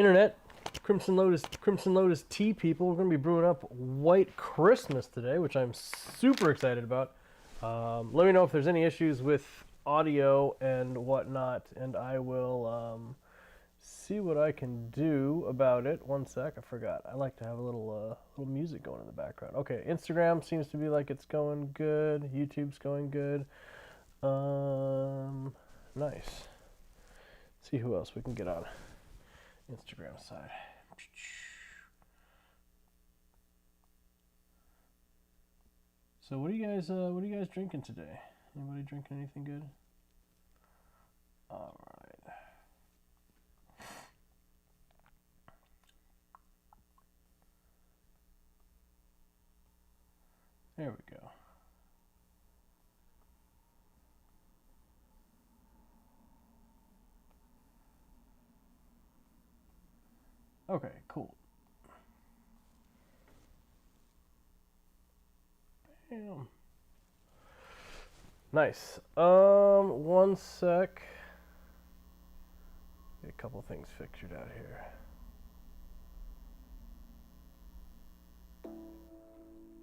internet, Crimson Lotus tea people. We're going to be brewing up White Christmas today, which I'm super excited about. Let me know if there's any issues with audio and whatnot, and I will see what I can do about it. One sec, I forgot. I like to have a little music going in the background. Okay, Instagram seems to be like it's going good. YouTube's going good. Nice. See who else we can get on Instagram side. So what are you guys drinking today? Anybody drinking anything good? All right. There we go. Okay, cool. Bam. Nice. One sec. Get a couple things figured out here.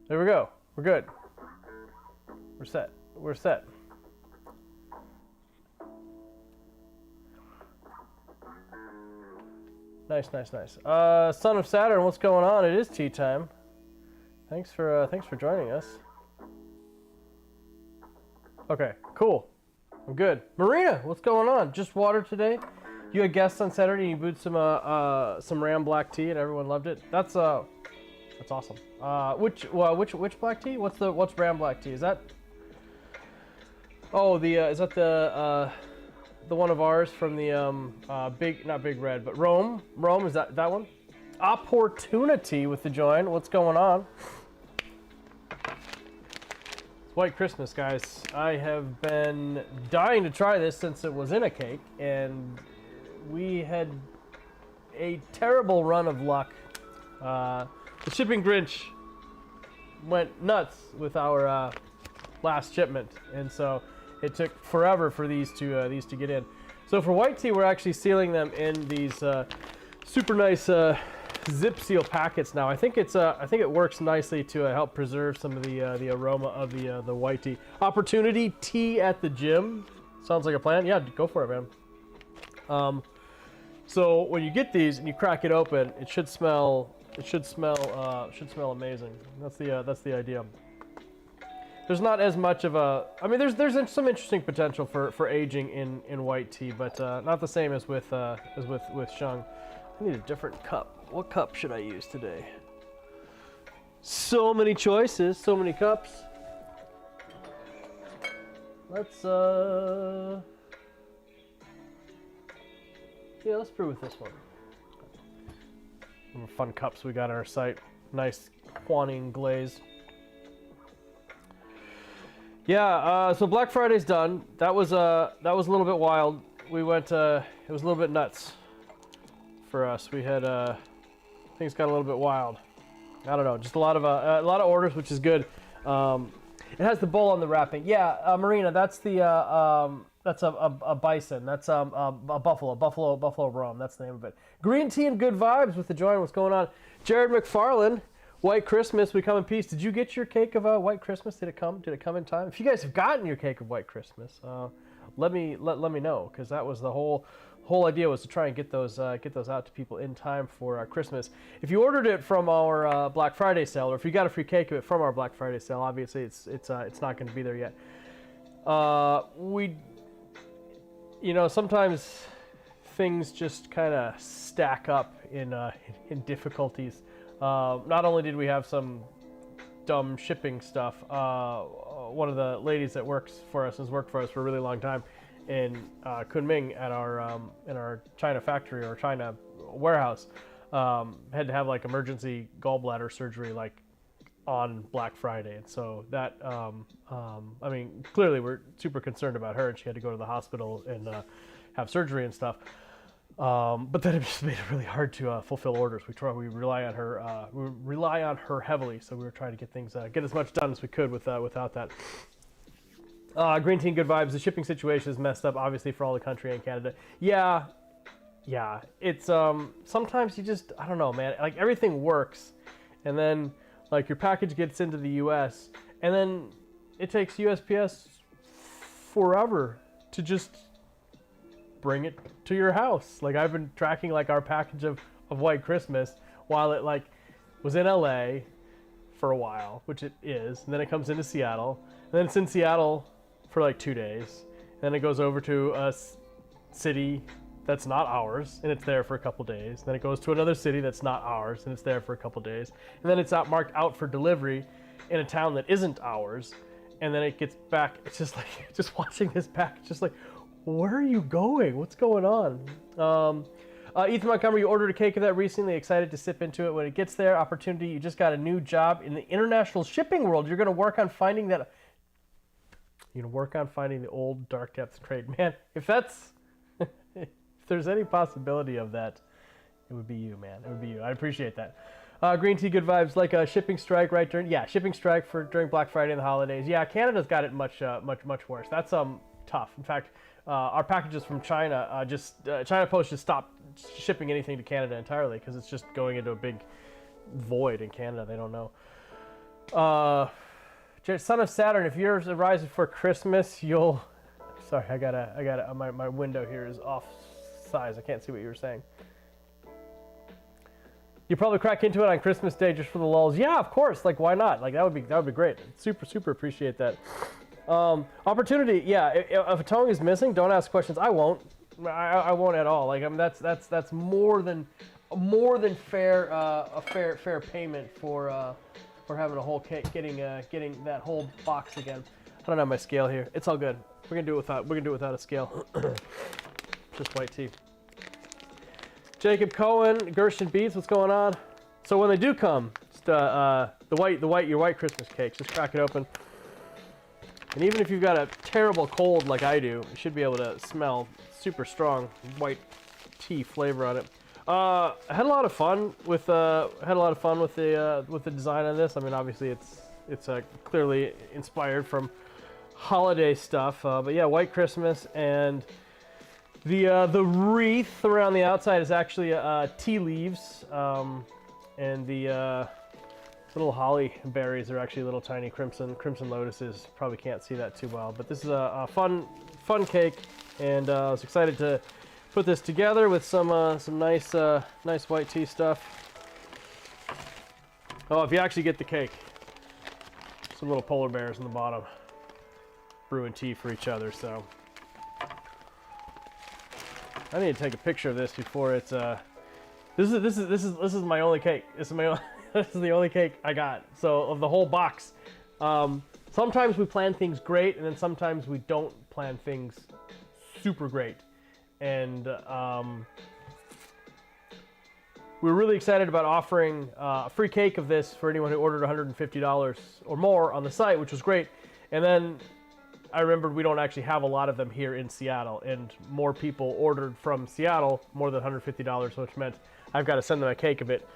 There we go. We're good. We're set. We're set. Nice, nice, nice. Son of Saturn, what's going on? It is tea time. Thanks for joining us. Okay, cool. I'm good. Marina, what's going on? Just water today? You had guests on Saturday and you brewed some Ram black tea and everyone loved it. That's awesome. Which black tea? What's Ram black tea? Is that? Oh, is that the one of ours from the not Big Red, but Rome, is that one? Opportunity with the join. What's going on? It's White Christmas, guys. I have been dying to try this since it was in a cake, and we had a terrible run of luck. The shipping Grinch went nuts with our last shipment, and so it took forever for these to get in. So for white tea, we're actually sealing them in these super nice zip seal packets now. I think it works nicely to help preserve some of the aroma of the white tea. Opportunity tea at the gym sounds like a plan. Yeah, go for it, man. So when you get these and you crack it open, it should smell amazing. That's the idea. There's not as much of a, I mean, there's some interesting potential for aging in white tea, but not the same as with Shung. I need a different cup. What cup should I use today? So many choices, so many cups. Let's brew with this one. Some fun cups we got on our site. Nice Quanine glaze. Yeah, so Black Friday's done. That was a little bit wild. We went, it was a little bit nuts for us. We had things got a little bit wild. I don't know, just a lot of orders, which is good. It has the bull on the wrapping. Yeah, Marina, that's a bison. That's a buffalo rum. That's the name of it. Green tea and good vibes with the join. What's going on? Jared McFarland. White Christmas, we come in peace. Did you get your cake of White Christmas? Did it come? Did it come in time? If you guys have gotten your cake of White Christmas, let me know, because that was the whole idea, was to try and get those out to people in time for Christmas. If you ordered it from our Black Friday sale, or if you got a free cake of it from our Black Friday sale, obviously it's not going to be there yet. Sometimes things just kind of stack up in difficulties. Not only did we have some dumb shipping stuff, one of the ladies that worked for us for a really long time in Kunming at our China factory or China warehouse, had to have like emergency gallbladder surgery like on Black Friday, and so that I mean, clearly we're super concerned about her, and she had to go to the hospital and have surgery and stuff. But then it just made it really hard to fulfill orders. We rely on her heavily, so we were trying to get things get as much done as we could without that. Green tea and good vibes. The shipping situation is messed up, obviously, for all the country and Canada. Yeah, Yeah, it's sometimes you just, I don't know, man. Like everything works, and then like your package gets into the U.S. and then it takes USPS forever to just bring it to your house. Like I've been tracking like our package of White Christmas while it like was in LA for a while, which it is, and then it comes into Seattle, and then it's in Seattle for like 2 days, and then it goes over to a city that's not ours, and it's there for a couple days. Then it goes to another city that's not ours, and it's there for a couple days, and then it's marked out for delivery in a town that isn't ours, and then it gets back. It's just like just watching this package, just like, where are you going? What's going on? Ethan Montgomery, you ordered a cake of that recently. Excited to sip into it when it gets there. Opportunity. You just got a new job in the international shipping world. You're going to work on finding that. You're going to work on finding the old dark depths crate, man. If that's, if there's any possibility of that, it would be you, man. It would be you. I appreciate that. Green tea, good vibes. Like a shipping strike right shipping strike during Black Friday and the holidays. Yeah, Canada's got it much worse. That's tough. In fact, our packages from China China Post just stopped shipping anything to Canada entirely because it's just going into a big void in Canada. They don't know. Son of Saturn, if yours arrives before Christmas, you'll. Sorry, I gotta. My window here is off size. I can't see what you were saying. You probably crack into it on Christmas Day just for the lulz. Yeah, of course. Like, why not? Like, that would be great. Super appreciate that. Opportunity. Yeah, if a tongue is missing, don't ask questions. I won't. I won't at all. Like, I mean, that's more than fair. A fair payment for having a whole cake, getting that whole box again. I don't have my scale here. It's all good. We're gonna do it without a scale. Just white tea. Jacob Cohen, Gershon Beats, what's going on? So when they do come, just, your white Christmas cakes, just crack it open. And even if you've got a terrible cold like I do, you should be able to smell super strong white tea flavor on it. I had a lot of fun with the design on this. I mean, obviously it's clearly inspired from holiday stuff, but yeah, White Christmas, and the wreath around the outside is actually tea leaves, and the little holly berries are actually little tiny crimson lotuses. Probably can't see that too well, but this is a fun cake, and I was excited to put this together with some nice white tea stuff. Oh, if you actually get the cake, some little polar bears in the bottom brewing tea for each other. So I need to take a picture of this before it's this is my only cake. This is the only cake I got. So of the whole box. Sometimes we plan things great, and then sometimes we don't plan things super great. And we're really excited about offering a free cake of this for anyone who ordered $150 or more on the site, which was great. And then I remembered we don't actually have a lot of them here in Seattle, and more people ordered from Seattle, more than $150, which meant I've got to send them a cake of it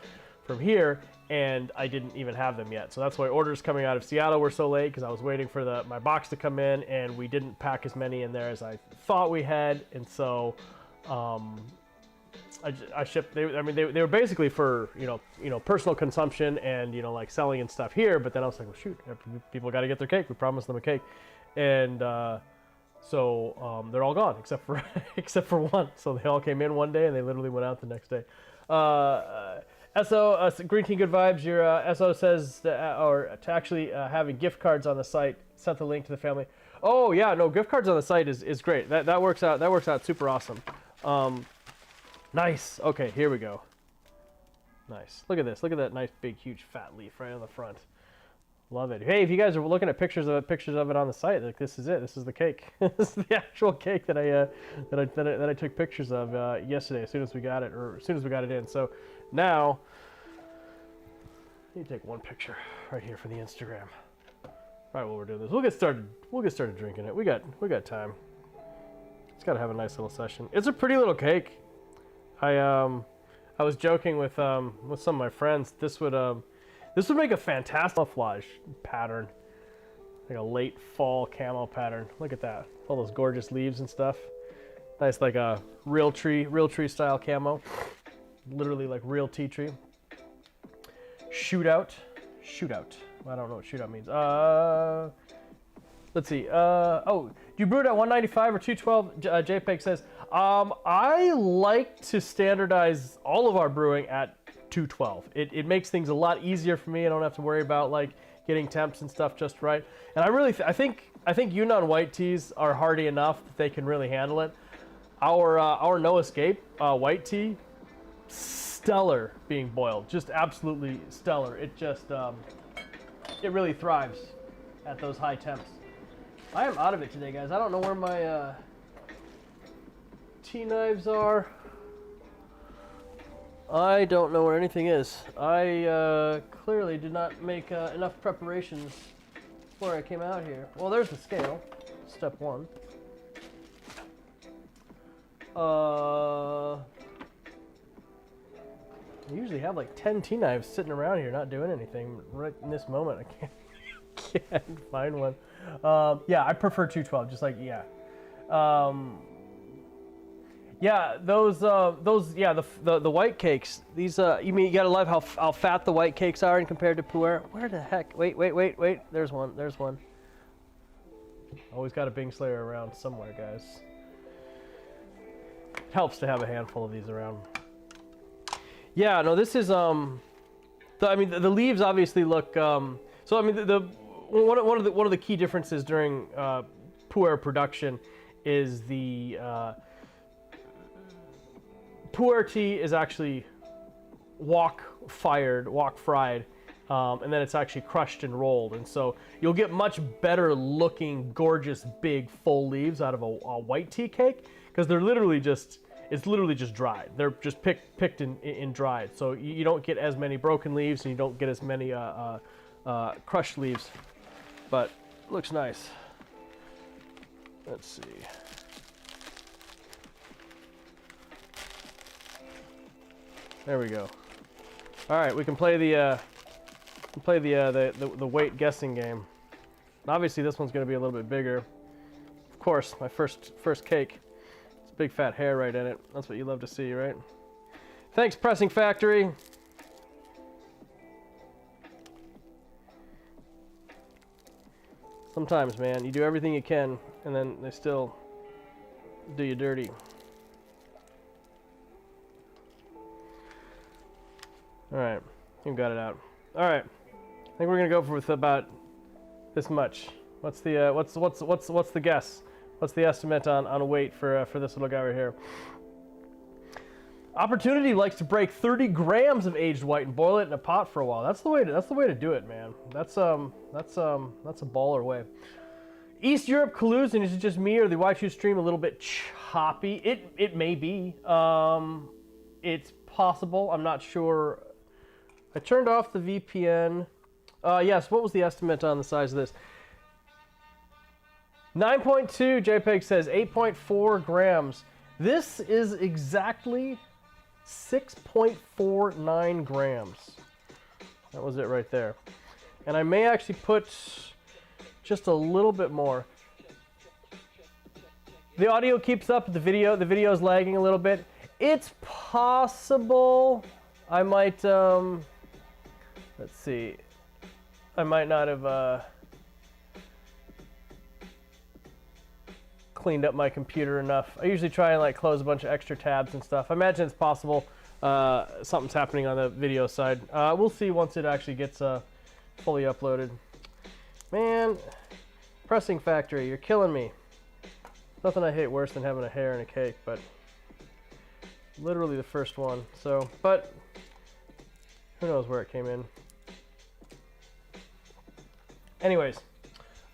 from here, and I didn't even have them yet. So that's why orders coming out of Seattle were so late, because I was waiting for my box to come in, and we didn't pack as many in there as I thought we had, and so I shipped. They were basically for personal consumption and like selling and stuff here. But then I was like, well, shoot, people got to get their cake. We promised them a cake, and so they're all gone except for one. So they all came in one day and they literally went out the next day. SO, Green Tea Good Vibes, your SO says to actually having gift cards on the site, sent the link to the family. Oh yeah, no, gift cards on the site is great. That works out super awesome. Nice. Okay, here we go. Nice. Look at this. Look at that nice big huge fat leaf right on the front. Love it. Hey, if you guys are looking at pictures of it on the site, like, this is it. This is the cake. This is the actual cake that I took pictures of yesterday as soon as we got it in. So now I need to take one picture right here for the Instagram. Right while we're doing this, we'll get started drinking it. We got time. It's got to have a nice little session. It's a pretty little cake. I was joking with some of my friends. This would make a fantastic camouflage pattern, like a late fall camo pattern. Look at that, all those gorgeous leaves and stuff. Nice, like a real tree style camo. Literally like real tea tree. Shootout. I don't know what shootout means. Let's see. Oh, do you brew it at 195 or 212? JPEG says, I like to standardize all of our brewing at 212. It makes things a lot easier for me. I don't have to worry about like getting temps and stuff just right. And I really, I think Yunnan white teas are hardy enough that they can really handle it. Our No Escape white tea, stellar being boiled, just absolutely stellar. It just, it really thrives at those high temps. I am out of it today, guys. I don't know where my tea knives are. I don't know where anything is. I clearly did not make enough preparations before I came out here. Well, there's the scale, step one. I usually have like 10 tea knives sitting around here not doing anything. Right in this moment, I can't find one. Yeah, I prefer 212, just like, yeah. Yeah, those, yeah, the white cakes, these, you mean, you gotta love how fat the white cakes are in compared to pu'er. Where the heck? Wait, there's one. Always got a Bing Slayer around somewhere, guys. Helps to have a handful of these around. Yeah, no, this is I mean the leaves obviously look so I mean one of the key differences during pu'er production is the pu'er tea is actually wok fried, and then it's actually crushed and rolled, and so you'll get much better looking, gorgeous, big, full leaves out of a white tea cake because they're literally just dried. They're just picked and dried, so you don't get as many broken leaves and you don't get as many crushed leaves, but looks nice. Let's see. There we go. All right, we can play the weight guessing game. And obviously, this one's going to be a little bit bigger. Of course, my first cake. It's a big fat hair right in it. That's what you love to see, right? Thanks, Pressing Factory. Sometimes, man, you do everything you can, and then they still do you dirty. All right, you got it out. All right, I think we're gonna go with about this much. What's the guess? What's the estimate on weight for this little guy right here? Opportunity likes to break 30 grams of aged white and boil it in a pot for a while. That's the way to do it, man. That's a baller way. East Europe collusion, is it just me or the Y2 stream a little bit choppy? It may be. It's possible. I'm not sure. I turned off the VPN. Yes, what was the estimate on the size of this? 9.2, JPEG says 8.4 grams. This is exactly 6.49 grams. That was it right there. And I may actually put just a little bit more. The audio keeps up, the video is lagging a little bit. It's possible I might, let's see, I might not have cleaned up my computer enough. I usually try and like close a bunch of extra tabs and stuff. I imagine it's possible something's happening on the video side. We'll see once it actually gets fully uploaded. Man, Pressing Factory, you're killing me. Nothing I hate worse than having a hair in a cake, but literally the first one. So, but who knows where it came in. Anyways,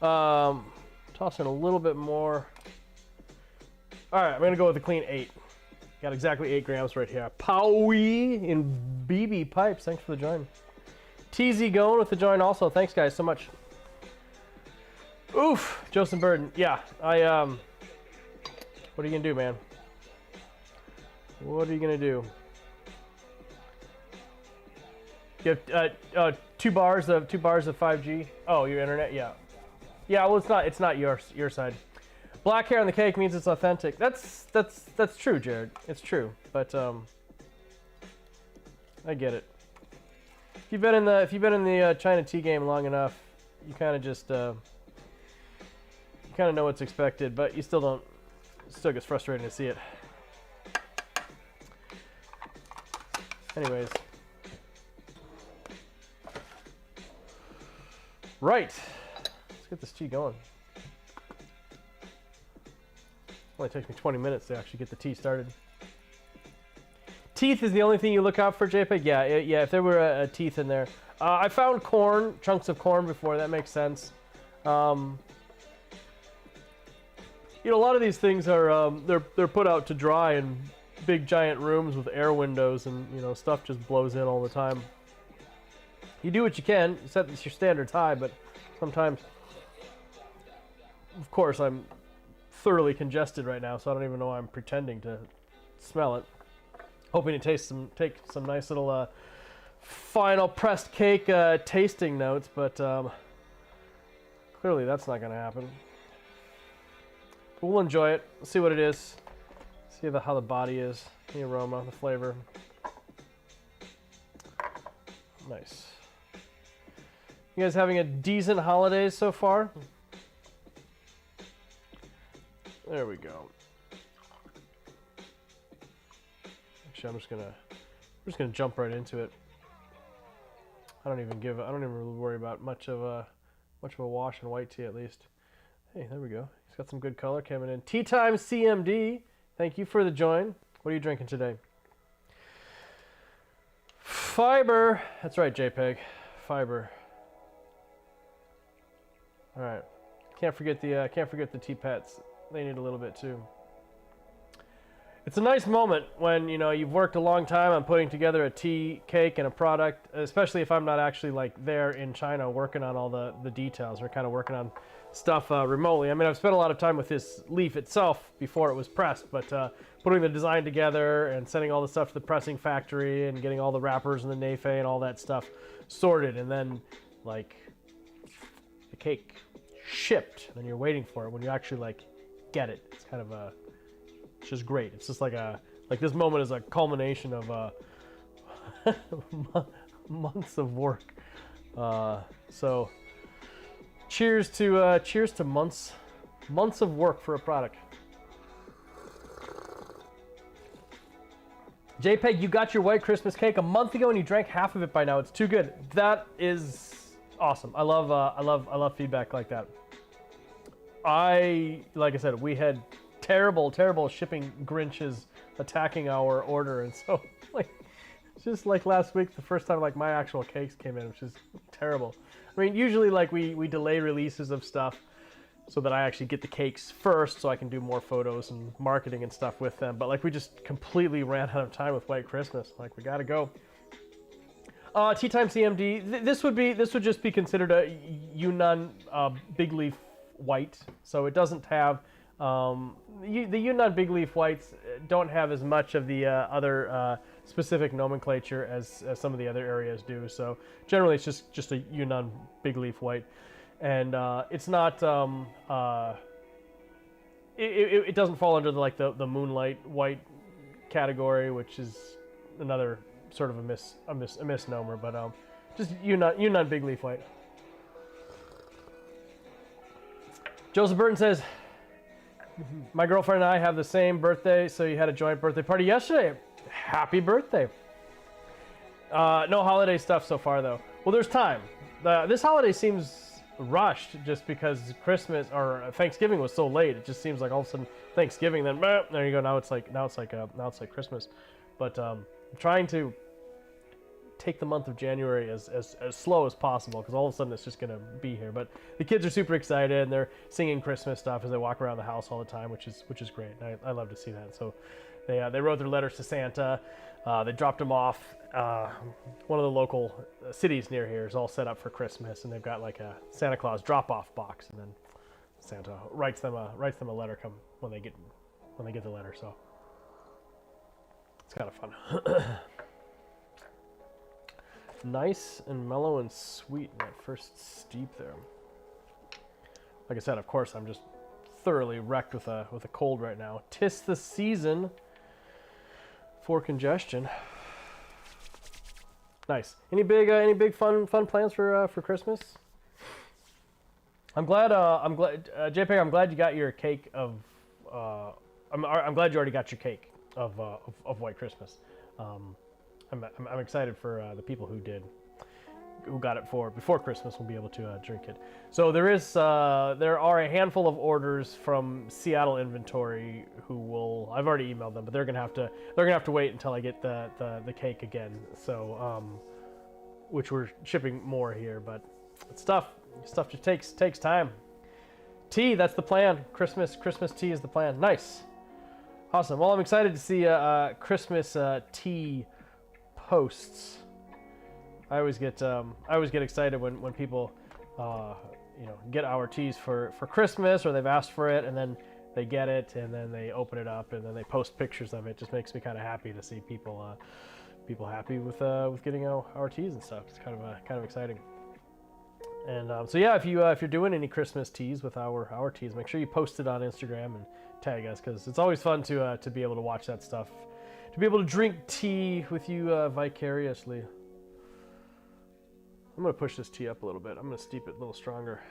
toss in a little bit more. All right, I'm gonna go with a clean 8. Got exactly 8 grams right here. Powie in BB Pipes, thanks for the join. TZ going with the join also, thanks guys so much. Oof, Joseph Burden, yeah, what are you gonna do, man? What are you gonna do? You have 2 bars of 5G. Oh, your internet, yeah. Yeah, well, it's not your side. Black hair on the cake means it's authentic. That's true, Jared. It's true, but I get it. If you've been in the China tea game long enough, you kind of just you kind of know what's expected, but you still don't. It still gets frustrating to see it. Anyways, right. Let's get this tea going. Only takes me 20 minutes to actually get the tea started. Teeth is the only thing you look out for, JPEG? Yeah, if there were a teeth in there. I found corn, chunks of corn before, that makes sense. You know, a lot of these things are, they're put out to dry in big giant rooms with air windows, and, you know, stuff just blows in all the time. You do what you can, set your standards high, but sometimes, of course, I'm thoroughly congested right now, so I don't even know why I'm pretending to smell it. Hoping to take some nice little final pressed cake tasting notes, but clearly that's not going to happen. But we'll enjoy it. See what it is. See how the body is, the aroma, the flavor. Nice. You guys having a decent holidays so far? There we go. Actually, I'm just gonna jump right into it. I don't even really worry about much of a wash in white tea, at least. Hey, there we go. He's got some good color coming in. Tea time CMD. Thank you for the join. What are you drinking today? Fiber. That's right, JPEG. Fiber. All right. Can't forget the tea pets. They need a little bit too. It's a nice moment when, you know, you've worked a long time on putting together a tea cake and a product, especially if I'm not actually like there in China working on all the details. We're kind of working on stuff remotely. I mean, I've spent a lot of time with this leaf itself before it was pressed, but putting the design together and sending all the stuff to the pressing factory and getting all the wrappers and the nafe and all that stuff sorted, and then like the cake shipped, and then you're waiting for it when you actually like get it. It's kind of a, it's just great. It's just like this moment is a culmination of months of work. So cheers to months of work for a product. JPEG, you got your white Christmas cake a month ago and you drank half of it by now. It's too good. That is awesome. I love feedback like that. Like I said, we had terrible shipping Grinches attacking our order, and so like just like last week, the first time like my actual cakes came in, which is terrible. I mean, usually like we delay releases of stuff so that I actually get the cakes first, so I can do more photos and marketing and stuff with them. But like we just completely ran out of time with White Christmas. Like we gotta go. Tea time CMD. This would just be considered a Yunnan big leaf white, so it doesn't have the Yunnan big leaf whites don't have as much of the other specific nomenclature as some of the other areas do. So generally, it's just a Yunnan big leaf white, and it's not it doesn't fall under the moonlight white category, which is another sort of a misnomer, but just Yunnan big leaf white. Joseph Burton says, my girlfriend and I have the same birthday, so you had a joint birthday party yesterday. Happy birthday. No holiday stuff so far, though. Well, there's time. This holiday seems rushed just because Christmas or Thanksgiving was so late. It just seems like all of a sudden Thanksgiving, then there you go. Now it's like Christmas. But I'm trying to take the month of January as slow as possible, because all of a sudden it's just going to be here. But the kids are super excited, and they're singing Christmas stuff as they walk around the house all the time, which is great. I love to see that. So they wrote their letters to Santa. They dropped them off. One of the local cities near here is all set up for Christmas, and they've got like a Santa Claus drop-off box, and then Santa writes them a letter when they get the letter. So it's kind of fun. Nice and mellow and sweet in that first steep there. Like I said, of course, I'm just thoroughly wrecked with a cold right now. 'Tis the season for congestion. Nice. Any big fun plans for Christmas? I'm glad JPEG. I'm glad you got your cake of. I'm glad you already got your cake of White Christmas. I'm excited for the people who got it before Christmas will be able to drink it. So there are a handful of orders from Seattle inventory I've already emailed them, but they're gonna have to wait until I get the cake again. So which we're shipping more here, but stuff just takes time. Tea, that's the plan. Christmas tea is the plan. Nice, awesome. Well, I'm excited to see Christmas tea posts. I always get excited when people get our teas for Christmas, or they've asked for it and then they get it and then they open it up and then they post pictures of it. Just makes me kind of happy to see people happy with getting our teas and stuff. It's kind of exciting. And so yeah, if you're doing any Christmas teas with our teas, make sure you post it on Instagram and tag us, because it's always fun to be able to watch that stuff, to be able to drink tea with you vicariously. I'm gonna push this tea up a little bit. I'm gonna steep it a little stronger.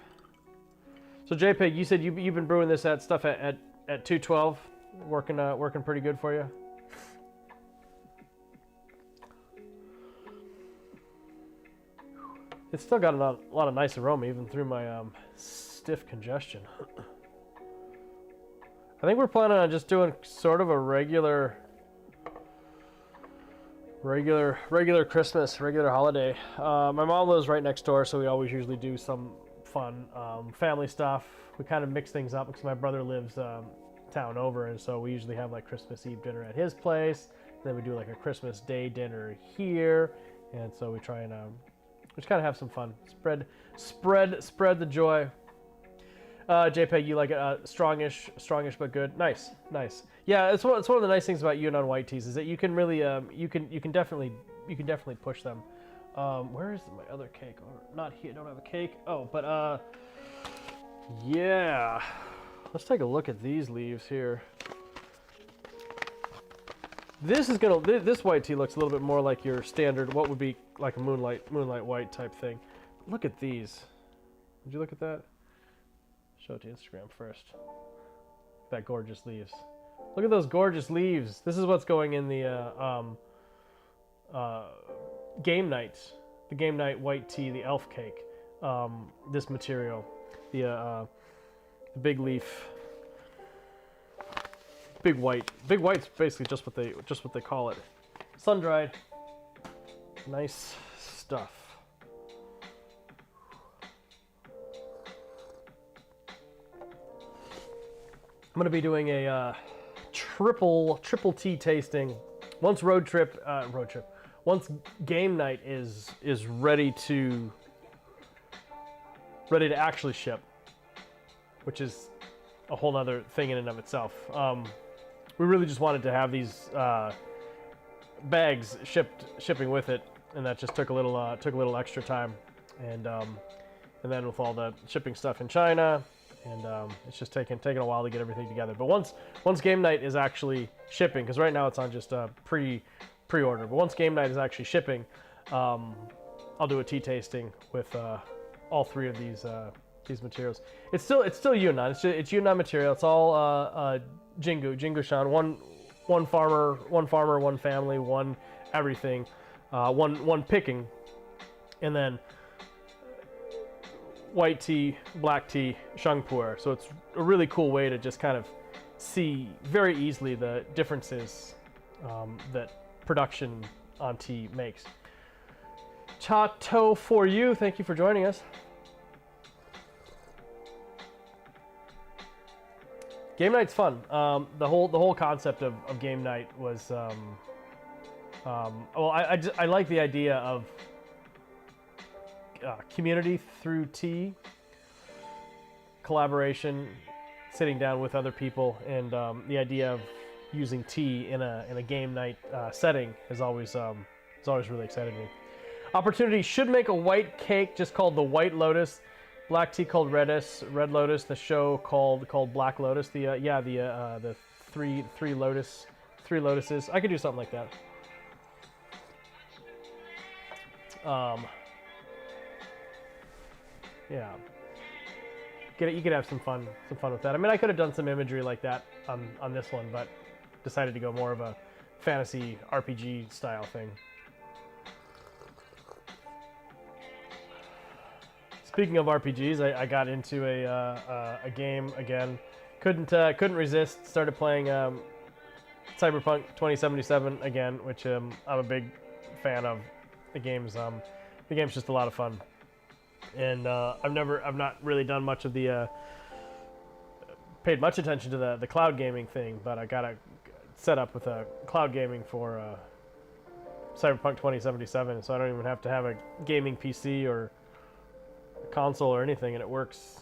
So JPEG, you said you've been brewing this at 212, working pretty good for you. It's still got a lot of nice aroma even through my stiff congestion. I think we're planning on just doing sort of a regular Christmas, regular holiday. My mom lives right next door, so we always usually do some fun family stuff. We kind of mix things up because my brother lives town over, and so we usually have like Christmas Eve dinner at his place. Then we do like a Christmas Day dinner here, and so we try and just kind of have some fun. Spread the joy. JPEG, you like it strongish but good. Nice. Yeah, it's one of the nice things about Yunnan white teas is that you can really you can definitely push them. Where is my other cake? Or not here. Don't have a cake. Oh, but yeah. Let's take a look at these leaves here. This white tea looks a little bit more like your standard, what would be like a moonlight white type thing. Look at these. Did you look at that? Show it to Instagram first. That gorgeous leaves. Look at those gorgeous leaves. This is what's going in the game nights. The game night white tea, the elf cake. This material, the big leaf. Big white. Big white's basically just what they call it. Sun dried. Nice stuff. I'm gonna be doing a triple tea tasting once once game night is ready to actually ship, which is a whole other thing in and of itself. We really just wanted to have these bags shipping with it, and that just took a little extra time, and then with all the shipping stuff in China, and it's just taken a while to get everything together. But once game night is actually shipping, because right now it's on just pre-order, but once game night is actually shipping, I'll do a tea tasting with all three of these materials. It's still Yunnan. It's Yunnan material. It's all Jingu Shan. One farmer, one family, one everything, one picking, and then white tea, black tea, sheng pu'er. So it's a really cool way to just kind of see very easily the differences that production on tea makes. Chato for you. Thank you for joining us. Game night's fun. The whole concept of game night was well, I like the idea of community through tea, collaboration, sitting down with other people, and the idea of using tea in a game night setting is always it's always really excited me. Opportunity should make a white cake just called the White Lotus. Black tea called Red Lotus. The show called Black Lotus. The three Lotuses. I could do something like that. Yeah. You could have some fun with that. I mean, I could have done some imagery like that on this one, but decided to go more of a fantasy RPG style thing. Speaking of RPGs, I got into a game again. Couldn't resist. Started playing Cyberpunk 2077 again, which I'm a big fan of. The game's just a lot of fun, and I've not really done much of the paid much attention to the cloud gaming thing, but I got a set up with a cloud gaming for Cyberpunk 2077, so I don't even have to have a gaming PC or a console or anything, and it works.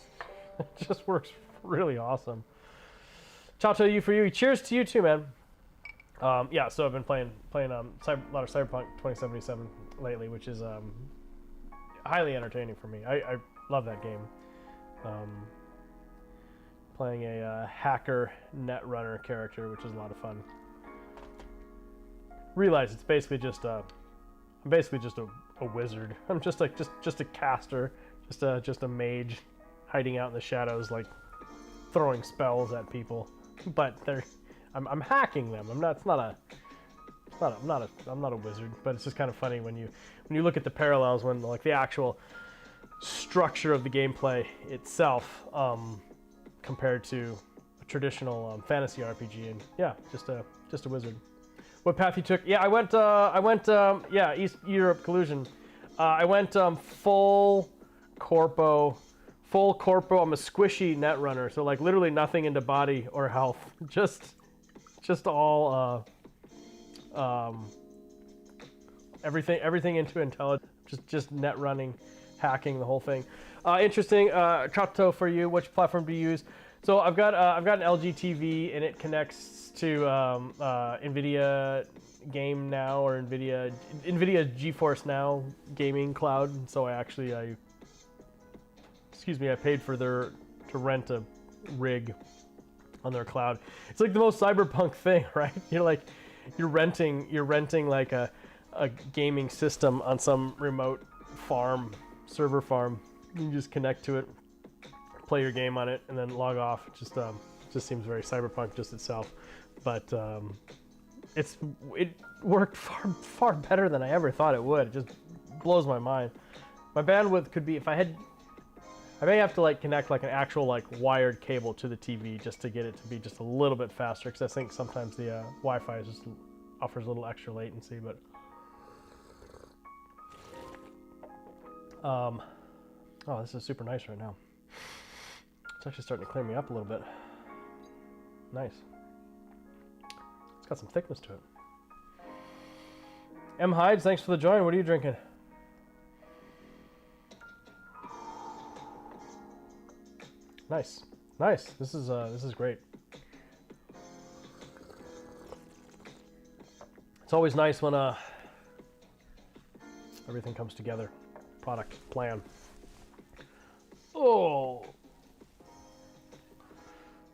It just works really awesome. Ciao to you for you. Cheers to you too, man. Yeah, so I've been playing a lot of Cyberpunk 2077 lately, which is highly entertaining for me. I love that game. Playing a hacker netrunner character, which is a lot of fun. Realize it's basically just I'm basically just a wizard. I'm just a caster, just a mage, hiding out in the shadows, like throwing spells at people. But I'm hacking them. I'm not a wizard, but it's just kind of funny when you look at the parallels, when like the actual structure of the gameplay itself compared to a traditional fantasy RPG. And yeah, just a wizard. What path you took? Yeah, I went yeah, East Europe collusion. I went full corpo. I'm a squishy netrunner, so like literally nothing into body or health. Just all everything into intelligence. Just net running, hacking the whole thing. Interesting. Chato for you. Which platform do you use? So I've got an LG TV, and it connects to NVIDIA Game Now, or NVIDIA GeForce Now gaming cloud. So I paid for to rent a rig on their cloud. It's like the most cyberpunk thing, right? You're renting like a gaming system on some remote server farm. You just connect to it, play your game on it, and then log off. It just seems very cyberpunk just itself, but it worked far better than I ever thought it would. It just blows my mind. My bandwidth could be, I may have to like connect like an actual like wired cable to the TV just to get it to be just a little bit faster, because I think sometimes the Wi-Fi just offers a little extra latency. But oh, this is super nice right now. It's actually starting to clear me up a little bit. Nice. It's got some thickness to it. M Hides, thanks for the join. What are you drinking? Nice. This is great. It's always nice when everything comes together. Product plan. Oh,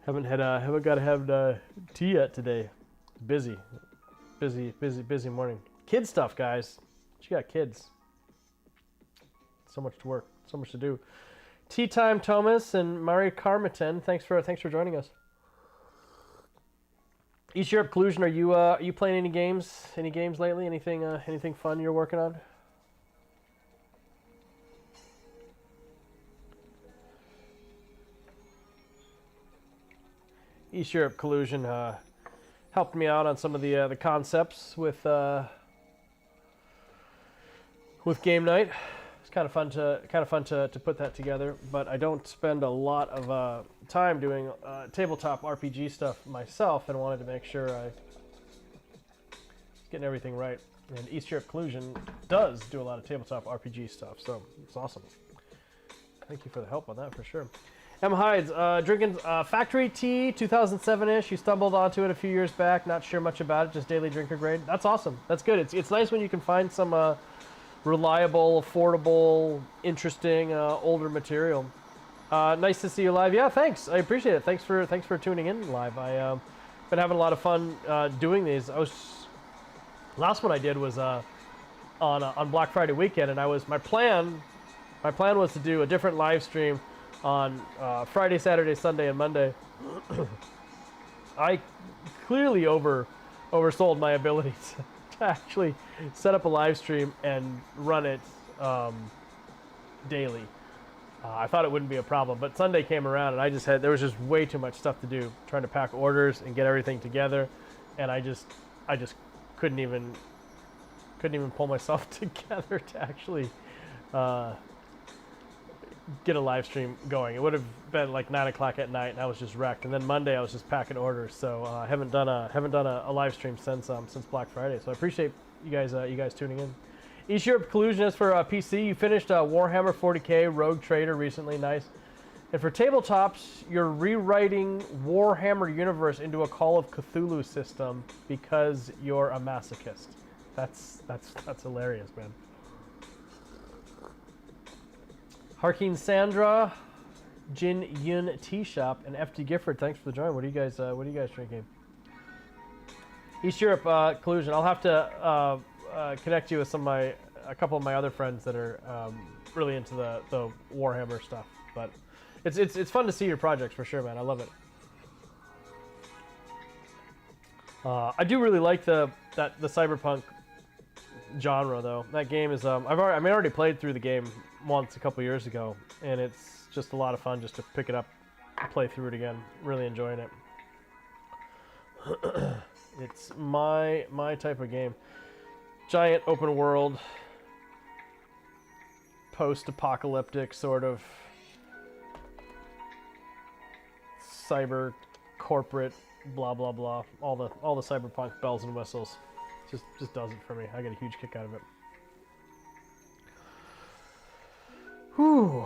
haven't got to have tea yet today. Busy morning. Kid stuff, guys. But you got kids. So much to work. So much to do. Tea time, Thomas and Mari Carmatan. Thanks for joining us. East Europe Collusion. Are you playing any games? Any games lately? Anything fun you're working on? East Europe Collusion helped me out on some of the concepts with game night. Kind of fun to put that together, but I don't spend a lot of time doing tabletop RPG stuff myself, and wanted to make sure I was getting everything right. And East Europe Collusion does do a lot of tabletop RPG stuff, so it's awesome. Thank you for the help on that for sure. M Hides, drinking factory tea, 2007-ish. You stumbled onto it a few years back. Not sure much about it. Just daily drinker grade. That's awesome. That's good. It's nice when you can find some reliable, affordable, interesting, older material. Nice to see you live. Yeah, thanks. I appreciate it. Thanks for tuning in live. I been having a lot of fun doing these. Last one I did was on Black Friday weekend, and my plan was to do a different live stream on Friday, Saturday, Sunday, and Monday. I clearly oversold my ability to actually set up a live stream and run it daily. I thought it wouldn't be a problem, but Sunday came around and there was just way too much stuff to do, trying to pack orders and get everything together, and I just couldn't even pull myself together to actually get a live stream going. It would have been like 9 o'clock at night, and I was just wrecked. And then Monday I was just packing orders, so I haven't done a live stream since Black Friday. So I appreciate you guys tuning in. East Europe Collusionist for PC. You finished Warhammer 40k Rogue Trader recently, nice. And for tabletops, you're rewriting Warhammer Universe into a Call of Cthulhu system because you're a masochist. That's hilarious, man. Harkeen Sandra, Jin Yun Tea Shop, and FD Gifford. Thanks for the join. What are you guys drinking? East Europe Collusion. I'll have to connect you with a couple of my other friends that are really into the Warhammer stuff. But it's fun to see your projects for sure, man. I love it. I do really like the cyberpunk genre though. That game is I already played through the game once a couple years ago, and it's just a lot of fun just to pick it up and play through it again. Really enjoying it. It's my type of game. Giant open world, post-apocalyptic sort of cyber corporate blah blah blah. All the cyberpunk bells and whistles. Just does it for me. I get a huge kick out of it. Whew.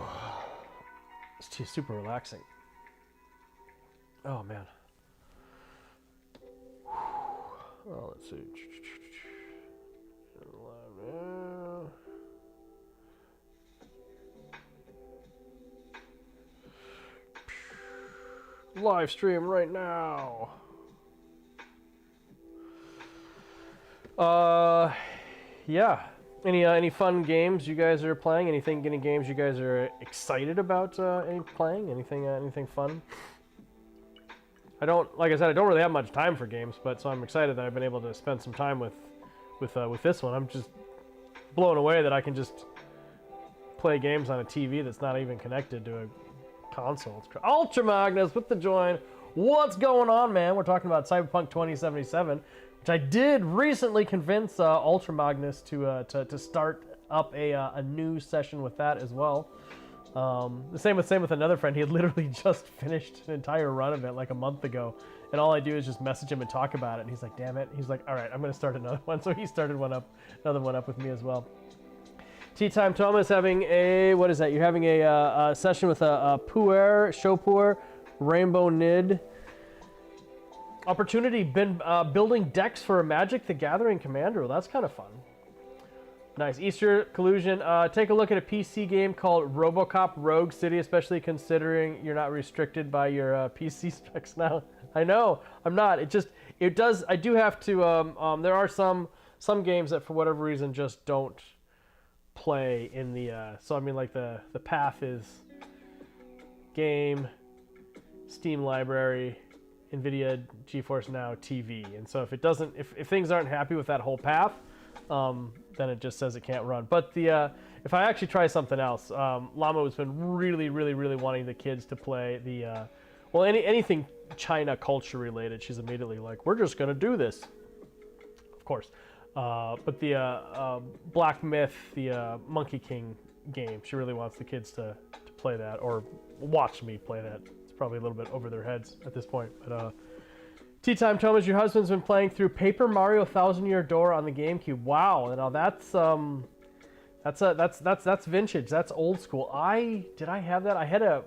It's just super relaxing. Oh man. Oh, let's see. Live stream right now. Yeah. Any fun games you guys are playing? Any games you guys are excited about playing? Anything fun? Like I said, I don't really have much time for games, but so I'm excited that I've been able to spend some time with this one. I'm just blown away that I can just play games on a TV that's not even connected to a console. Ultra Magnus with the join. What's going on, man? We're talking about Cyberpunk 2077, which I did recently convince Ultra Magnus to start up a new session with that as well. The same with another friend. He had literally just finished an entire run of it like a month ago, and all I do is just message him and talk about it, and he's like, damn it. He's like, all right, I'm going to start another one. So he started another one up with me as well. Tea Time Thomas having what is that? You're having a session with a pu'er, show pu'er, Rainbow Nid. Opportunity been building decks for a Magic the Gathering Commander. Well, that's kind of fun. Nice. Easter Collusion. Take a look at a PC game called RoboCop Rogue City, especially considering you're not restricted by your PC specs now. I know. I'm not. It does. I do have to. There are some games that for whatever reason just don't play in the. So I mean, like the path is game, Steam library, NVIDIA GeForce Now TV, and so if things aren't happy with that whole path, then it just says it can't run. But if I actually try something else, Llama has been really wanting the kids to play the anything China culture related. She's immediately like, we're just gonna do this, of course. But the Black Myth, the Monkey King game, she really wants the kids to play that or watch me play that. It's probably a little bit over their heads at this point, but. Tea Time Thomas, your husband's been playing through Paper Mario Thousand Year Door on the GameCube. Wow, now that's vintage. That's old school. Did I have that? I had a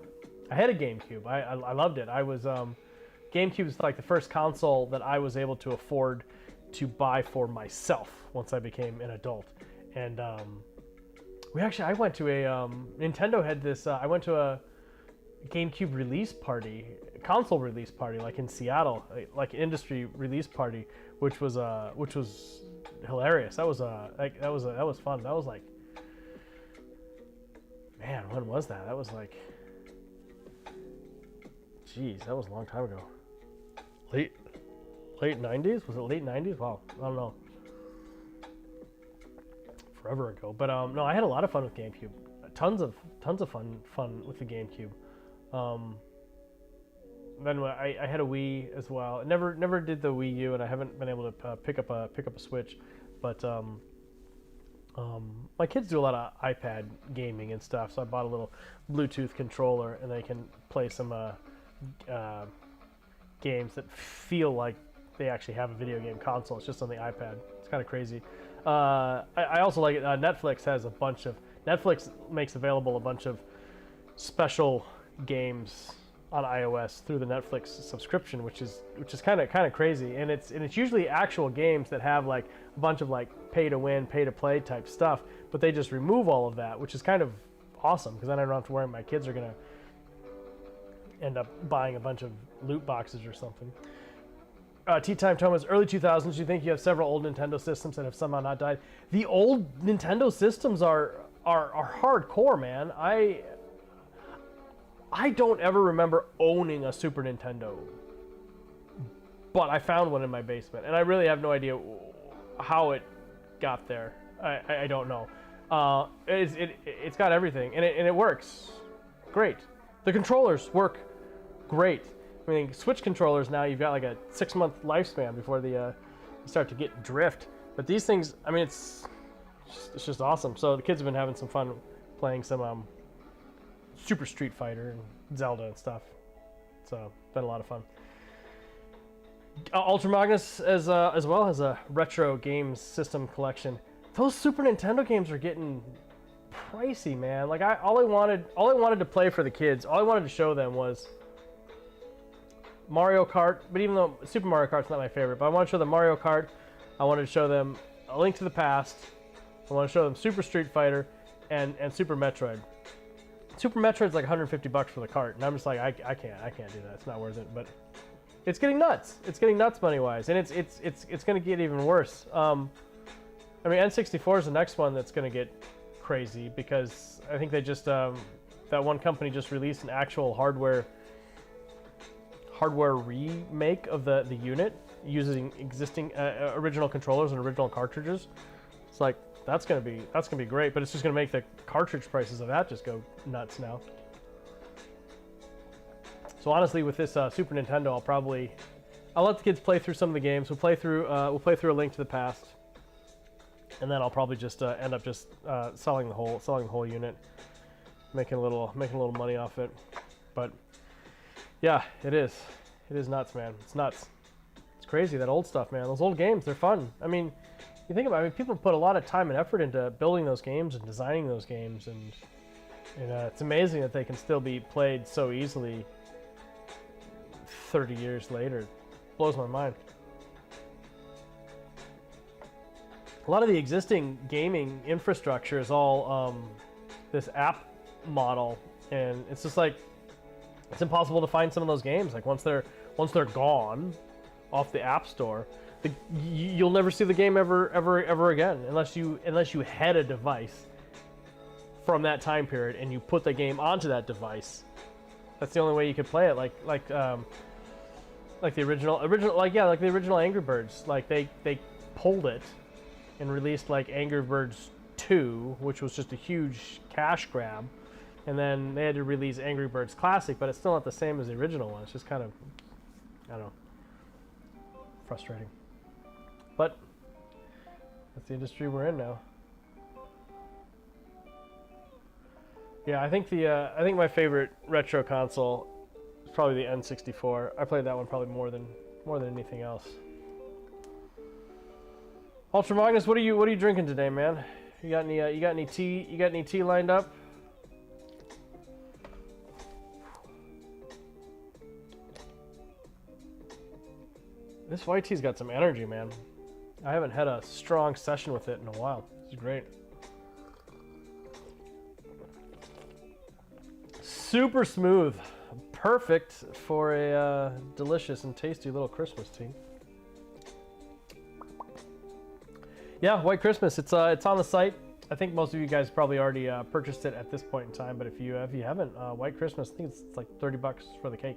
GameCube. I loved it. GameCube is like the first console that I was able to afford to buy for myself once I became an adult. And I went to a Nintendo had this. I went to GameCube release party, console release party, like in Seattle, like industry release party, which was hilarious. That was that was fun. That was like, man, when was that? That was like, geez, that was a long time ago. Late 90s? Was it late 90s? Wow, I don't know. Forever ago. But no, I had a lot of fun with GameCube. Tons of fun with the GameCube. Then I had a Wii as well. Never did the Wii U, and I haven't been able to pick up a Switch. But my kids do a lot of iPad gaming and stuff, so I bought a little Bluetooth controller, and they can play some games that feel like they actually have a video game console. It's just on the iPad. It's kind of crazy. I also like it. Netflix has a bunch of... Netflix makes available a bunch of special games on iOS through the Netflix subscription, which is kind of crazy. And it's usually actual games that have like a bunch of like pay to win, pay to play type stuff, but they just remove all of that, which is kind of awesome because then I don't have to worry my kids are gonna end up buying a bunch of loot boxes or something. Tea Time Thomas, early 2000s, you think you have several old Nintendo systems that have somehow not died? The old Nintendo systems are hardcore, man. I don't ever remember owning a Super Nintendo, but I found one in my basement, and I really have no idea how it got there. I don't know. It's got everything, and it works great. The controllers work great. I mean, Switch controllers now, you've got like a 6-month lifespan before they start to get drift. But these things, I mean, it's just awesome. So the kids have been having some fun playing some Super Street Fighter and Zelda and stuff. So it's been a lot of fun. Ultra Magnus as well has a retro games system collection. Those Super Nintendo games are getting pricey, man. Like all I wanted to play for the kids, all I wanted to show them was Mario Kart. But even though Super Mario Kart's not my favorite, but I want to show them Mario Kart. I wanted to show them A Link to the Past. I want to show them Super Street Fighter and Super Metroid. Super Metroid's like $150 for the cart, and I'm just like, I can't do that. It's not worth it. But it's getting nuts. It's getting nuts money wise, and it's going to get even worse. I mean, N64 is the next one that's going to get crazy because I think they just that one company just released an actual hardware remake of the unit using existing original controllers and original cartridges. It's like that's gonna be great, but it's just gonna make the cartridge prices of that just go nuts now. So honestly, with this Super Nintendo, I'll let the kids play through some of the games. We'll play through A Link to the Past, and then I'll probably just end up just selling the whole unit, making a little money off it. But yeah, it is nuts, man. It's nuts. It's crazy, that old stuff, man. Those old games, they're fun. I mean, you think about it, I mean, people put a lot of time and effort into building those games and designing those games, and it's amazing that they can still be played so easily 30 years later. It blows my mind. A lot of the existing gaming infrastructure is all this app model, and it's just like it's impossible to find some of those games. Like once they're gone off the App Store, you'll never see the game ever again unless you had a device from that time period and you put the game onto that device. That's the only way you could play it. Like the original like the original Angry Birds. Like they pulled it and released like Angry Birds 2, which was just a huge cash grab, and then they had to release Angry Birds Classic, but it's still not the same as the original one. It's just kind of, I don't know, frustrating. But that's the industry we're in now. Yeah, I think my favorite retro console is probably the N64. I played that one probably more than anything else. Ultra Magnus, what are you drinking today, man? You got any tea? You got any tea lined up? This white tea's got some energy, man. I haven't had a strong session with it in a while. It's great. Super smooth. Perfect for a delicious and tasty little Christmas tea. Yeah, White Christmas. It's on the site. I think most of you guys probably already purchased it at this point in time. But if you haven't, White Christmas, I think it's like $30 for the cake,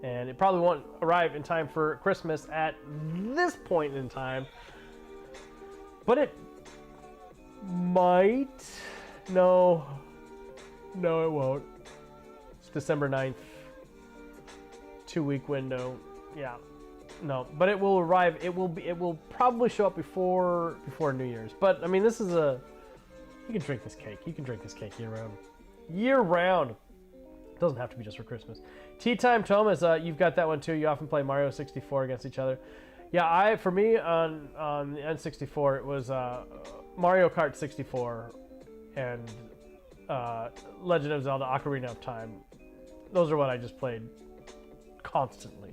and it probably won't arrive in time for Christmas at this point in time. But it might. No, it won't. It's December 9th. 2-week window. Yeah. No, but it will arrive. It will probably show up before New Year's. But I mean, this is you can drink this cake. You can drink this cake year round. Year round. It doesn't have to be just for Christmas. Tea Time Thomas, you've got that one too. You often play Mario 64 against each other. Yeah, for me on the N64 it was Mario Kart 64 and Legend of Zelda: Ocarina of Time. Those are what I just played constantly.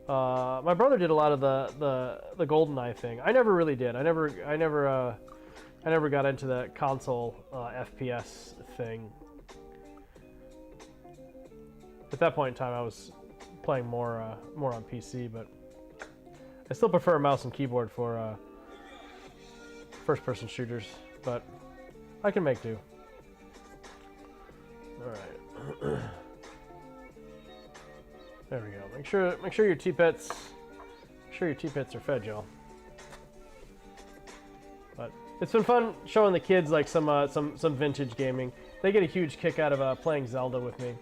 My brother did a lot of the GoldenEye thing. I never really did. I never got into the console FPS thing. At that point in time, I was playing more on PC, but I still prefer a mouse and keyboard for first-person shooters. But I can make do. All right. There we go. Make sure your tea-pets are fed, y'all. But it's been fun showing the kids like some vintage gaming. They get a huge kick out of playing Zelda with me,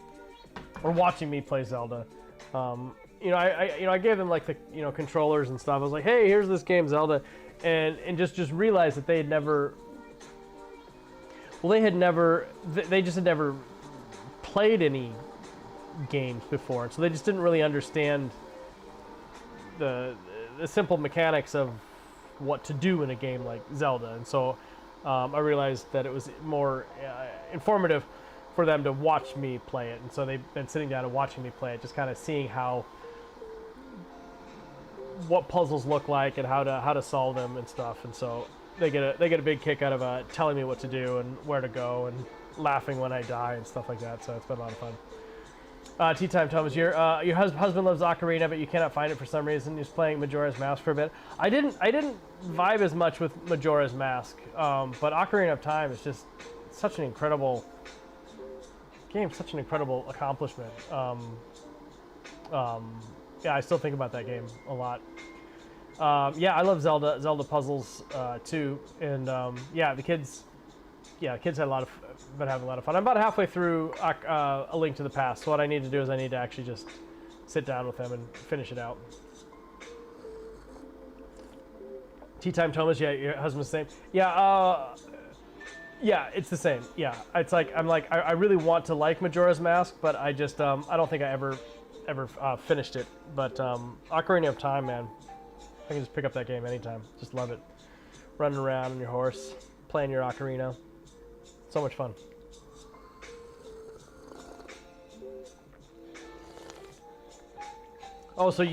or watching me play Zelda. I gave them like the controllers and stuff. I was like, hey, here's this game Zelda, and just realized that they had never. Well, they just had never played any games before, and so they just didn't really understand the simple mechanics of what to do in a game like Zelda. And so I realized that it was more informative for them to watch me play it, and so they've been sitting down and watching me play it, just kind of seeing what puzzles look like and how to solve them and stuff. And so they get a big kick out of telling me what to do and where to go and laughing when I die and stuff like that. So it's been a lot of fun. Tea Time Thomas, your husband loves Ocarina, but you cannot find it for some reason. He's playing Majora's Mask for a bit. I didn't vibe as much with Majora's Mask, but Ocarina of Time is just such an incredible game, such an incredible accomplishment. Yeah, I still think about that game a lot. Yeah, I love Zelda puzzles too, and yeah, the kids had been having a lot of fun. I'm about halfway through A Link to the Past, so what I need to do is I need to actually just sit down with them and finish it out. Tea Time Thomas, yeah, your husband's the same. Yeah, yeah, it's the same. Yeah, it's like I really want to like Majora's Mask, but I just I don't think I ever finished it. But Ocarina of Time, man, I can just pick up that game anytime. Just love it. Running around on your horse, playing your ocarina. So much fun. Oh, so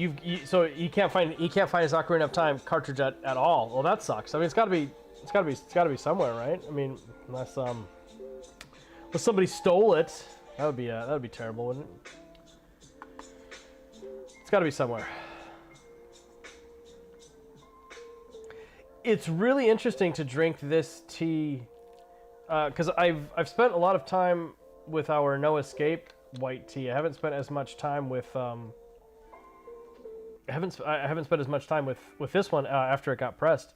so he can't find his Ocarina of Time cartridge at all. Well, that sucks. I mean, it's got to be somewhere, right? I mean, unless somebody stole it, that would be terrible, wouldn't it? It's got to be somewhere. It's really interesting to drink this tea. Because I've spent a lot of time with our No Escape white tea. I haven't spent as much time with I haven't spent as much time with this one after it got pressed.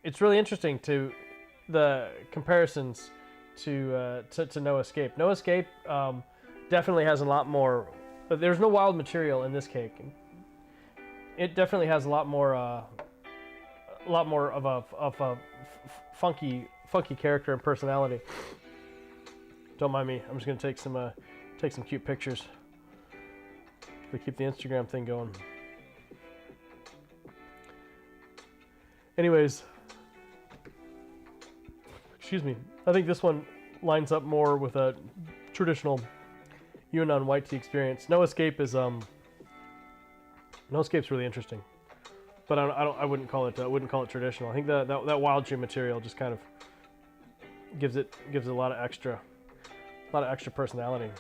It's really interesting to the comparisons to No Escape. No Escape definitely has a lot more. There's no wild material in this cake. It definitely has a lot more of a funky character and personality. Don't mind me. I'm just gonna take some cute pictures to keep the Instagram thing going. Anyways, excuse me. I think this one lines up more with a traditional Yunnan white tea experience. No Escape is No Escape's really interesting, but I wouldn't call it traditional. I think that wild tree material just kind of gives it a lot of extra A lot of extra personality.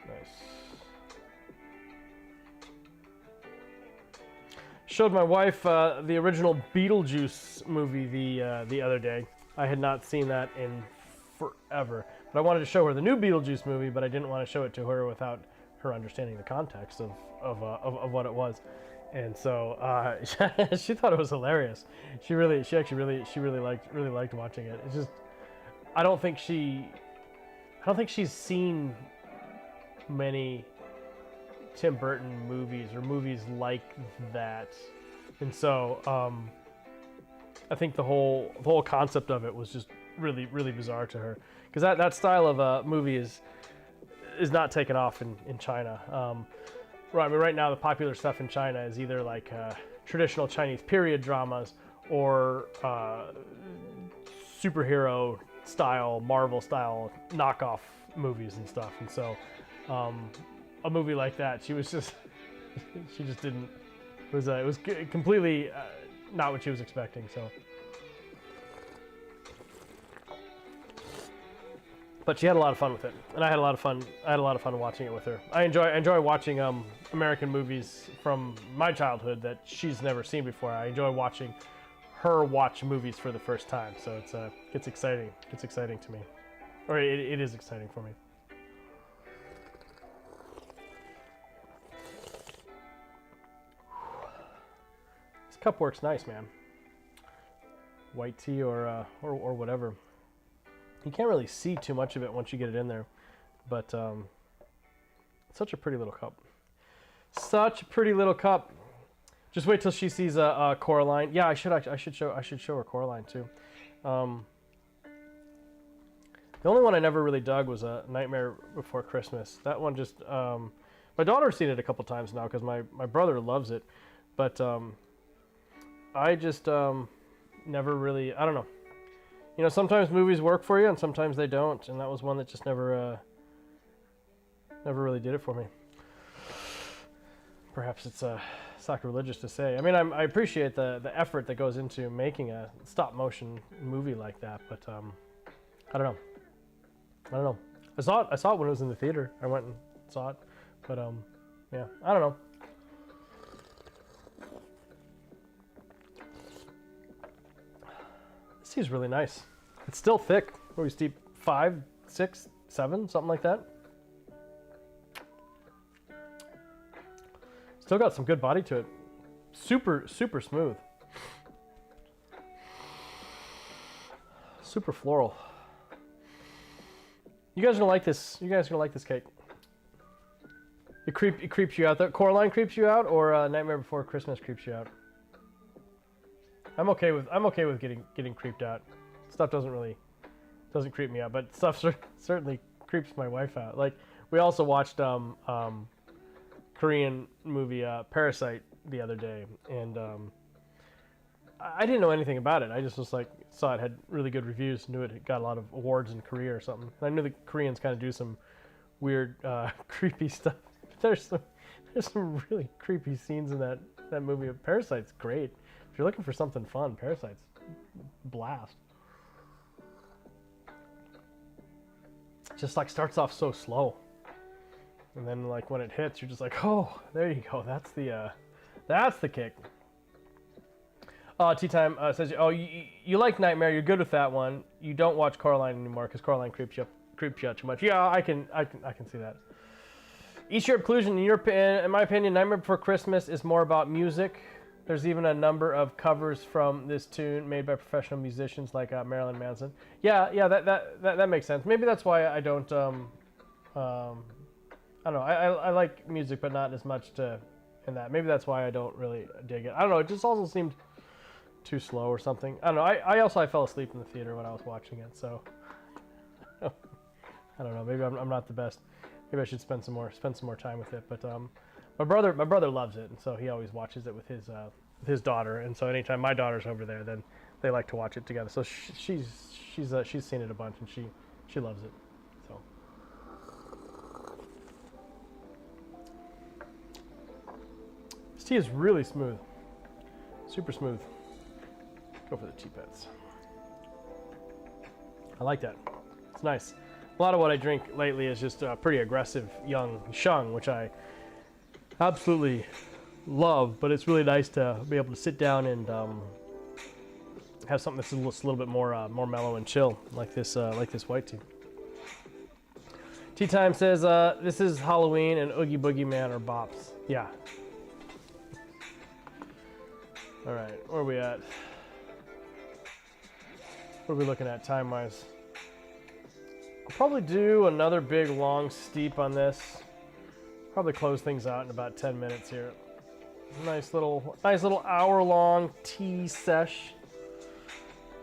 Nice. Showed my wife the original Beetlejuice movie the other day. I had not seen that in forever, but I wanted to show her the new Beetlejuice movie, but I didn't want to show it to her without her understanding the context of what it was. And so she thought it was hilarious. She really liked watching it. It's just I don't think she's seen many Tim Burton movies or movies like that, and so I think the whole concept of it was just really bizarre to her, because that style of movie is not taken off in China. Right, I mean, right now the popular stuff in China is either like traditional Chinese period dramas or superhero style, Marvel style knockoff movies and stuff. And so a movie like that, she just didn't. It was completely not what she was expecting. So, but she had a lot of fun with it, and I had a lot of fun. I had a lot of fun watching it with her. I enjoy watching American movies from my childhood that she's never seen before. I enjoy watching her watch movies for the first time. So it's exciting. It's exciting to me, or it is exciting for me. This cup works nice, man. White tea or whatever. You can't really see too much of it once you get it in there, but it's such a pretty little cup. Such a pretty little cup. Just wait till she sees Coraline. Yeah, I should show her Coraline too. The only one I never really dug was a Nightmare Before Christmas. That one just my daughter's seen it a couple times now because my brother loves it, but I just never really. I don't know. You know, sometimes movies work for you and sometimes they don't, and that was one that just never really did it for me. Perhaps it's sacrilegious to say. I mean, I appreciate the effort that goes into making a stop motion movie like that, but I don't know. I saw it when it was in the theater. I went and saw it, but yeah, I don't know. This tea is really nice. It's still thick. What do we steep? 5, 6, 7, something like that. Still got some good body to it. Super smooth. Super floral. You guys are gonna like this. You guys are gonna like this cake. It creeps you out. The Coraline creeps you out, or Nightmare Before Christmas creeps you out. I'm okay with getting creeped out. Stuff doesn't creep me out, but stuff certainly creeps my wife out. Like, we also watched Korean movie Parasite the other day, and I didn't know anything about it. I just was like, saw it had really good reviews, knew it got a lot of awards in Korea or something. And I knew the Koreans kind of do some weird creepy stuff. There's some really creepy scenes in that movie. Parasite's great. If you're looking for something fun, Parasite's blast. Just like starts off so slow, and then like when it hits, you're just like, oh, there you go. That's the kick. Tea Time says, oh, you like Nightmare. You're good with that one. You don't watch Coraline anymore because Coraline creeps you out too much. Yeah, I can see that. Each year inclusion, in my opinion, Nightmare Before Christmas is more about music. There's even a number of covers from this tune made by professional musicians like Marilyn Manson. Yeah, that makes sense. Maybe that's why I don't. I don't know. I like music, but not as much in that. Maybe that's why I don't really dig it. I don't know. It just also seemed too slow or something. I don't know. I fell asleep in the theater when I was watching it, so I don't know. Maybe I'm not the best. Maybe I should spend some more time with it. But my brother loves it, and so he always watches it with his daughter. And so anytime my daughter's over there, then they like to watch it together. So she's seen it a bunch, and she loves it. So this tea is really smooth, super smooth. Go for the tea pads. I like that. It's nice. A lot of what I drink lately is just pretty aggressive young shung, which I absolutely love, but it's really nice to be able to sit down and have something that's a little bit more more mellow and chill, like this white tea. Tea Time says this is Halloween and Oogie Boogie Man are bops. Yeah. All right, where are we at? What are we looking at time-wise? I'll probably do another big long steep on this. Probably close things out in about 10 minutes here. Nice little hour-long tea sesh.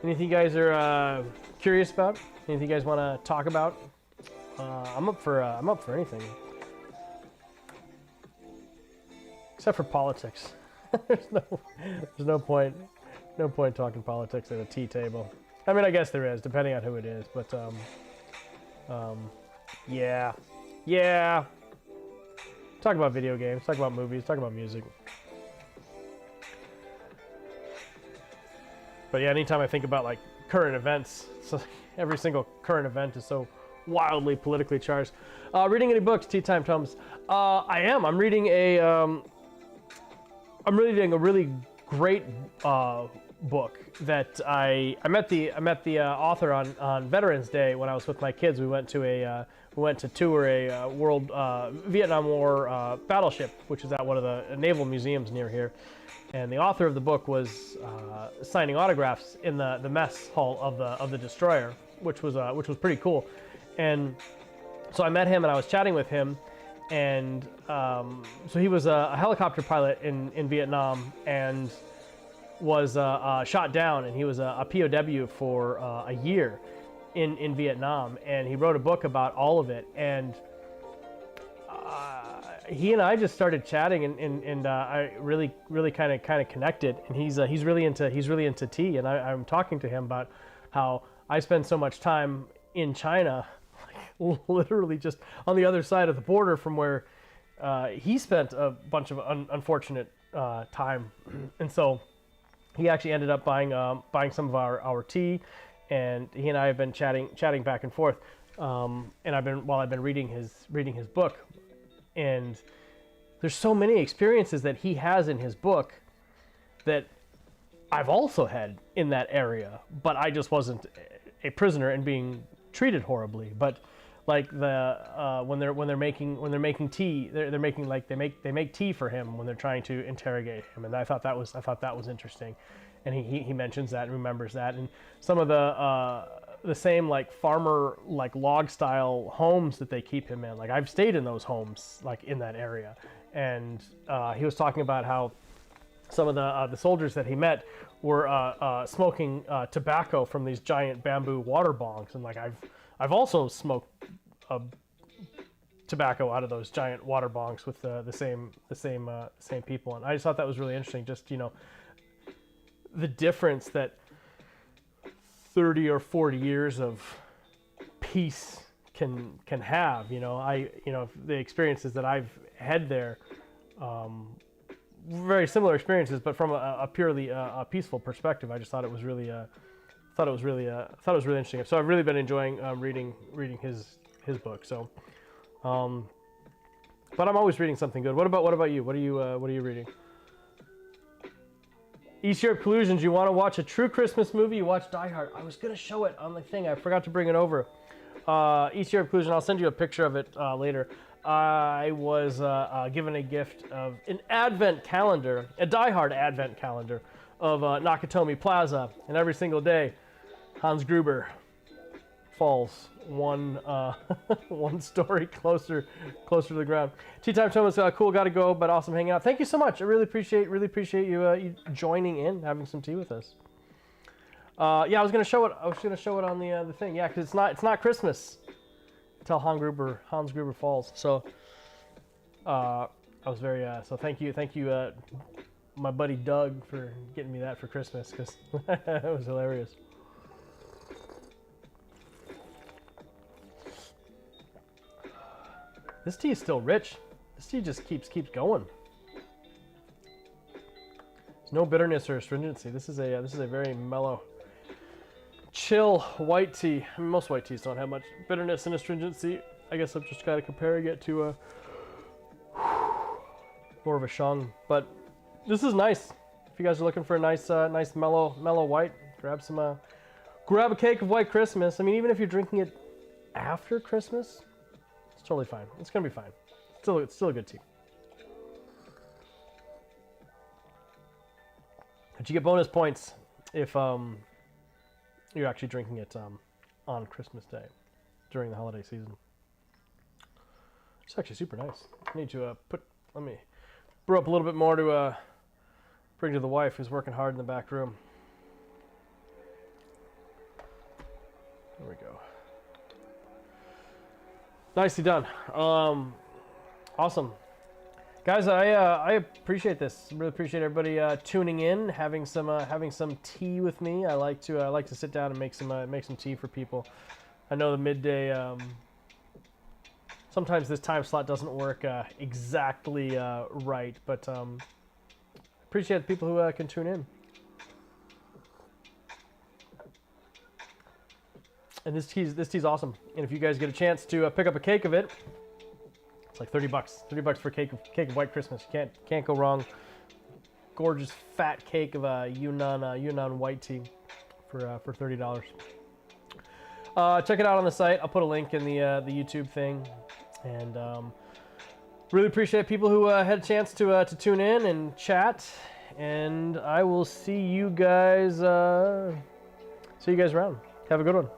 Anything you guys are curious about? Anything you guys want to talk about? I'm up for anything, except for politics. there's no point talking politics at a tea table. I mean, I guess there is, depending on who it is, but yeah. Talk about video games, talk about movies, talk about music. But yeah, anytime I think about like current events, so every single current event is so wildly politically charged. Reading any books, Tea Time Tums? I am. I'm reading a really great book that I met the author on Veterans Day when I was with my kids. We went to tour a world Vietnam War battleship, which is at one of the naval museums near here. And the author of the book was signing autographs in the mess hall of the destroyer, which was pretty cool. And so I met him and I was chatting with him, and so he was a helicopter pilot in Vietnam and was shot down, and he was a POW for a year in Vietnam, and he wrote a book about all of it. And he and I just started chatting, and I really kind of connected. And he's really into tea, and I'm talking to him about how I spend so much time in China, like literally just on the other side of the border from where he spent a bunch of unfortunate time. And so he actually ended up buying some of our tea, and he and I have been chatting back and forth. And I've been reading his book, and there's so many experiences that he has in his book that I've also had in that area, but I just wasn't a prisoner and being treated horribly. But like when they're making tea, they're making like they make tea for him when they're trying to interrogate him, and I thought that was interesting. And he mentions that and remembers that, and some of the same like farmer like log style homes that they keep him in. Like I've stayed in those homes like in that area, and he was talking about how some of the soldiers that he met were smoking tobacco from these giant bamboo water bongs, and like I've also smoked tobacco out of those giant water bongs with the same people, and I just thought that was really interesting. Just the difference that 30 or 40 years of peace can have. The experiences that I've had there, very similar experiences, but from a purely peaceful perspective. I just thought it was really interesting. So I've really been enjoying reading his book. So, but I'm always reading something good. What about you? What are you reading? East Europe Collusions. You want to watch a true Christmas movie? You watch Die Hard. I was gonna show it on the thing. I forgot to bring it over. East Europe Collusion. I'll send you a picture of it later. I was given a gift of an advent calendar, a Die Hard advent calendar of Nakatomi Plaza, and every single day, Hans Gruber falls one story closer to the ground. Tea Time Thomas, cool, gotta go, but awesome hanging out. Thank you so much. I really appreciate you joining in, having some tea with us. Yeah, I was gonna show it on the thing. Yeah, because it's not Christmas until Hans Gruber falls. So I was very so thank you my buddy Doug for getting me that for Christmas, because it was hilarious. This tea is still rich. This tea just keeps going. There's no bitterness or astringency. This is a very mellow, chill white tea. I mean, most white teas don't have much bitterness and astringency. I guess I'm just kind of comparing it to more of a shang. But this is nice. If you guys are looking for a nice, nice mellow white, grab a cake of White Christmas. I mean, even if you're drinking it after Christmas, it's totally fine. It's gonna be fine. It's still a good tea. But you get bonus points if you're actually drinking it on Christmas Day during the holiday season. It's actually super nice. I need to let me brew up a little bit more to bring to the wife who's working hard in the back room. There we go. Nicely done. Awesome. Guys, I appreciate this. Really appreciate everybody tuning in, having some tea with me. I like to sit down and make some tea for people. I know the midday. Sometimes this time slot doesn't work exactly right, but appreciate the people who can tune in. And this tea's awesome. And if you guys get a chance to pick up a cake of it. It's like $30. $30 for a cake of White Christmas. You can't go wrong. Gorgeous fat cake of Yunnan white tea for $30. Check it out on the site. I'll put a link in the YouTube thing. And really appreciate people who had a chance to tune in and chat. And I will see you guys around. Have a good one.